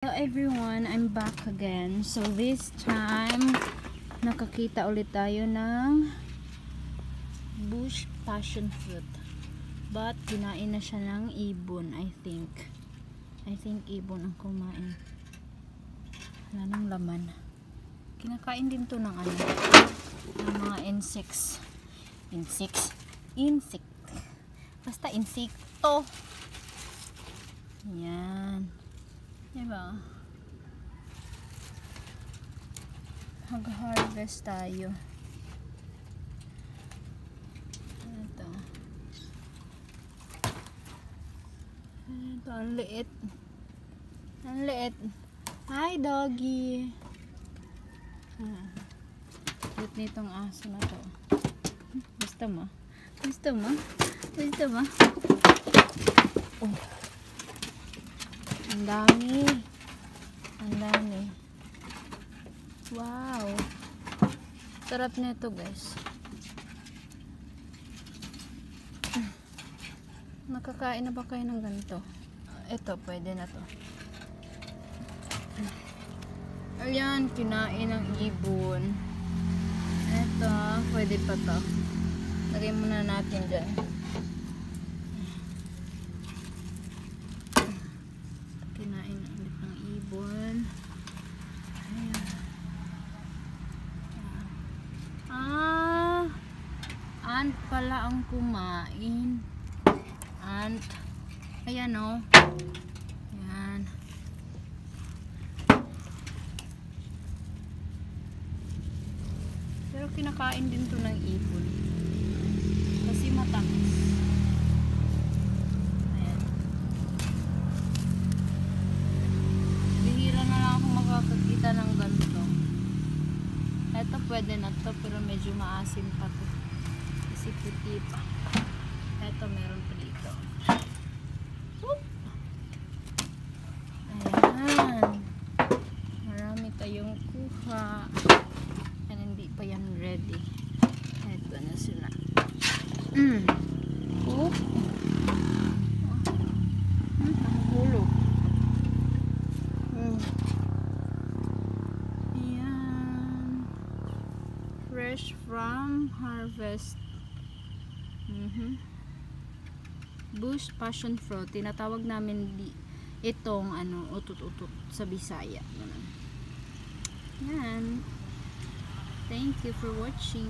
Hello everyone, I'm back again. So this time, nakakita ulit tayo ng bush passion fruit. But kinain na siya ng ibon, I think. I think ibon ang kumain. Wala nang laman. Kinakain din to ng ano, ng mga insects. Insect. Basta insekto. Yan. Diba? Mag-harvest tayo. Ito. Ito, ang liit. Ang liit. Hi, doggy. Cute nitong aso na to. Gusto mo? Gusto mo? Gusto mo? Oh. Ang dami. Ang dami. Wow. Sarap nito, guys. Nakakain na ba kayo ng ganito? Ito, pwede na to. Ayan, kinain ng ibon. Ito, pwede pa to. Lagay muna natin dyan. Kinain ulit ng ibon. Ayan. Ant pala ang kumain. Ant. Ayan o. Ayan. Pero kinakain din to ng ibon. Kasi matamis. Makakakita ng ganito. Ito pwede na to, pero medyo maasim pa to kasi puti pa. Ito meron pa dito. Ayan, marami tayong kuha. Yan, hindi pa yan ready. Ito na sila. Ang gulo. Fresh from harvest. Bush passion fruit. Tinatawag namin itong ano, utot-utot sa Bisaya. Yan. Thank you for watching.